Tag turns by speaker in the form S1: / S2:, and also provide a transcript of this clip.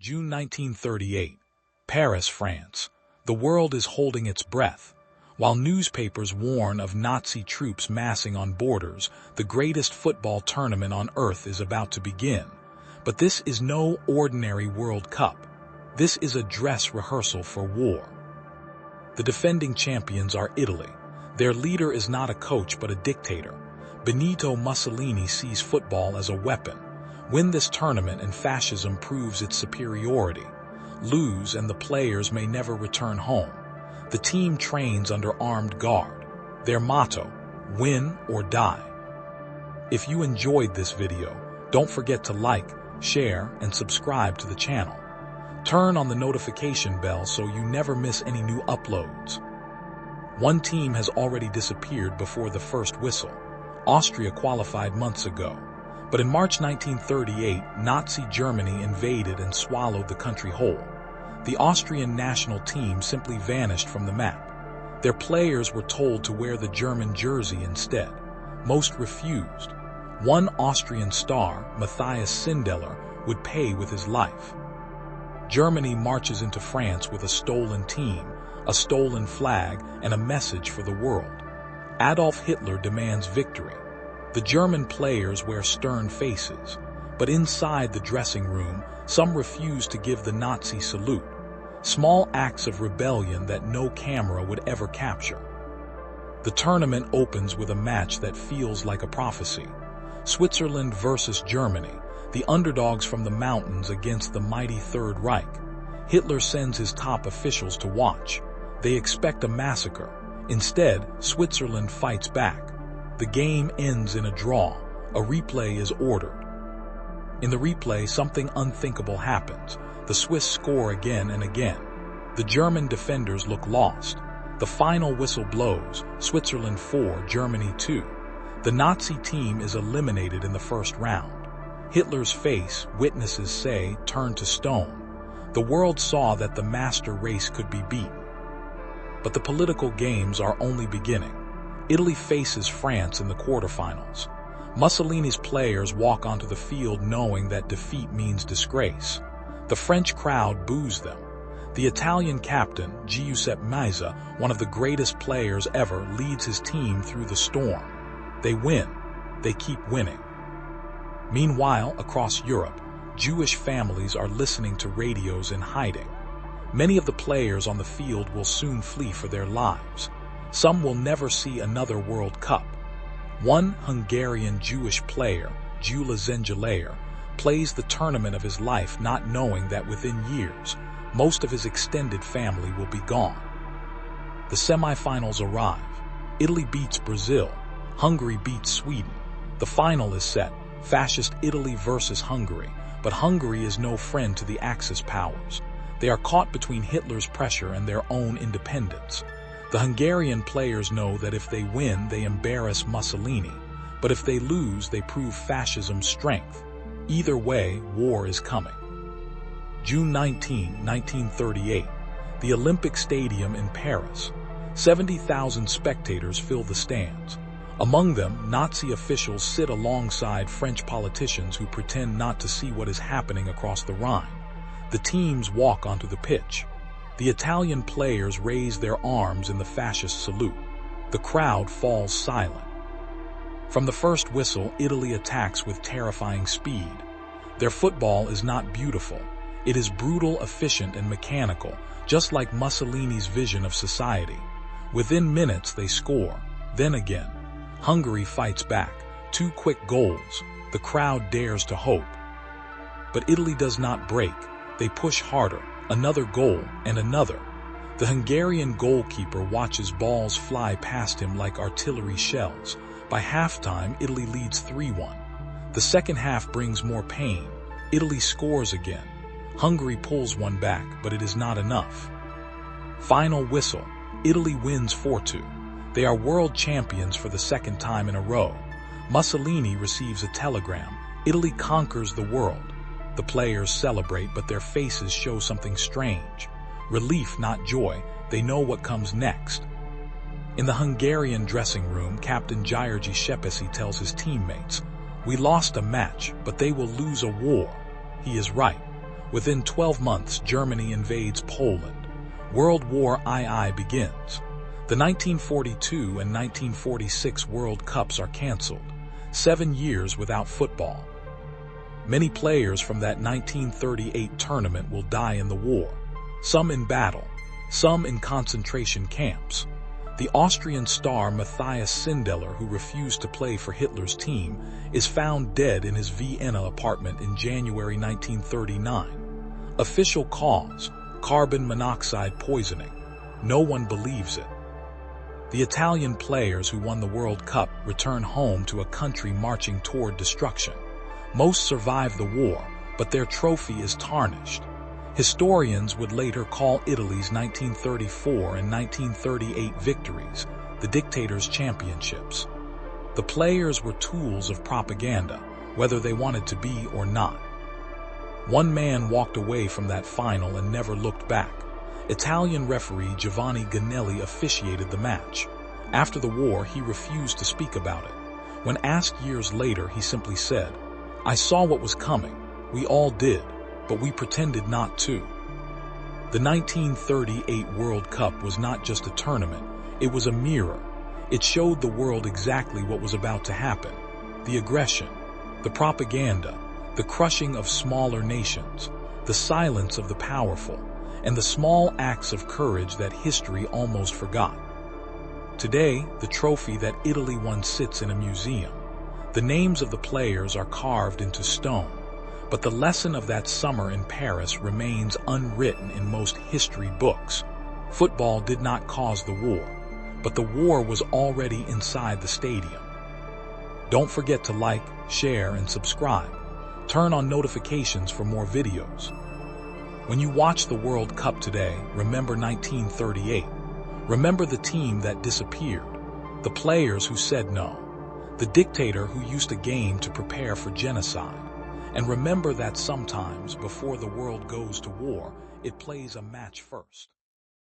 S1: June 1938. Paris, France. The world is holding its breath. While newspapers warn of Nazi troops massing on borders, the greatest football tournament on earth is about to begin. But this is no ordinary World Cup. This is a dress rehearsal for war. The defending champions are Italy. Their leader is not a coach but a dictator. Benito Mussolini sees football as a weapon. Win this tournament and fascism proves its superiority. Lose and the players may never return home. The team trains under armed guard. Their motto, win or die. If you enjoyed this video, don't forget to like, share, and subscribe to the channel. Turn on the notification bell so you never miss any new uploads. One team has already disappeared before the first whistle. Austria qualified months ago. But in March 1938, Nazi Germany invaded and swallowed the country whole. The Austrian national team simply vanished from the map. Their players were told to wear the German jersey instead. Most refused. One Austrian star, Matthias Sindelar, would pay with his life. Germany marches into France with a stolen team, a stolen flag, and a message for the world. Adolf Hitler demands victory. The German players wear stern faces, but inside the dressing room, some refuse to give the Nazi salute. Small acts of rebellion that no camera would ever capture. The tournament opens with a match that feels like a prophecy. Switzerland versus Germany, the underdogs from the mountains against the mighty Third Reich. Hitler sends his top officials to watch. They expect a massacre. Instead, Switzerland fights back. The game ends in a draw. A replay is ordered. In the replay, something unthinkable happens. The Swiss score again and again. The German defenders look lost. The final whistle blows. Switzerland 4, Germany 2. The Nazi team is eliminated in the first round. Hitler's face, witnesses say, turned to stone. The world saw that the master race could be beaten. But the political games are only beginning. Italy faces France in the quarterfinals. Mussolini's players walk onto the field knowing that defeat means disgrace. The French crowd boos them. The Italian captain, Giuseppe Meazza, one of the greatest players ever, leads his team through the storm. They win. They keep winning. Meanwhile, across Europe, Jewish families are listening to radios in hiding. Many of the players on the field will soon flee for their lives. Some will never see another World Cup. One Hungarian Jewish player, Gyula Zengelayer, plays the tournament of his life not knowing that within years, most of his extended family will be gone. The semifinals arrive. Italy beats Brazil. Hungary beats Sweden. The final is set, Fascist Italy versus Hungary, but Hungary is no friend to the Axis powers. They are caught between Hitler's pressure and their own independence. The Hungarian players know that if they win, they embarrass Mussolini, but if they lose, they prove fascism's strength. Either way, war is coming. June 19, 1938. The Olympic Stadium in Paris. 70,000 spectators fill the stands. Among them, Nazi officials sit alongside French politicians who pretend not to see what is happening across the Rhine. The teams walk onto the pitch. The Italian players raise their arms in the fascist salute. The crowd falls silent. From the first whistle, Italy attacks with terrifying speed. Their football is not beautiful. It is brutal, efficient, and mechanical, just like Mussolini's vision of society. Within minutes, they score. Then again. Hungary fights back. 2 quick goals. The crowd dares to hope. But Italy does not break. They push harder. Another goal, and another. The Hungarian goalkeeper watches balls fly past him like artillery shells. By halftime, Italy leads 3-1. The second half brings more pain. Italy scores again. Hungary pulls one back, but it is not enough. Final whistle. Italy wins 4-2. They are world champions for the second time in a row. Mussolini receives a telegram. Italy conquers the world. The players celebrate, but their faces show something strange. Relief, not joy. They know what comes next. In the Hungarian dressing room, Captain György Szepesi tells his teammates, "We lost a match, but they will lose a war." He is right. Within 12 months, Germany invades Poland. World War II begins. The 1942 and 1946 World Cups are canceled. 7 years without football. Many players from that 1938 tournament will die in the war. Some in battle, some in concentration camps. The Austrian star Matthias Sindelar, who refused to play for Hitler's team, is found dead in his Vienna apartment in January 1939. Official cause: carbon monoxide poisoning. No one believes it. The Italian players who won the World Cup return home to a country marching toward destruction. Most survive the war, but their trophy is tarnished. Historians would later call Italy's 1934 and 1938 victories the dictator's championships. The players were tools of propaganda, whether they wanted to be or not. One man walked away from that final and never looked back. Italian referee Giovanni Ganelli officiated the match. After the war, he refused to speak about it. When asked years later, he simply said, "I saw what was coming. We all did, but we pretended not to." The 1938 World Cup was not just a tournament, it was a mirror. It showed the world exactly what was about to happen: the aggression, the propaganda, the crushing of smaller nations, the silence of the powerful, and the small acts of courage that history almost forgot. Today, the trophy that Italy won sits in a museum. The names of the players are carved into stone, but the lesson of that summer in Paris remains unwritten in most history books. Football did not cause the war, but the war was already inside the stadium. Don't forget to like, share, and subscribe. Turn on notifications for more videos. When you watch the World Cup today, remember 1938. Remember the team that disappeared, the players who said no, the dictator who used a game to prepare for genocide. And remember that sometimes, before the world goes to war, it plays a match first.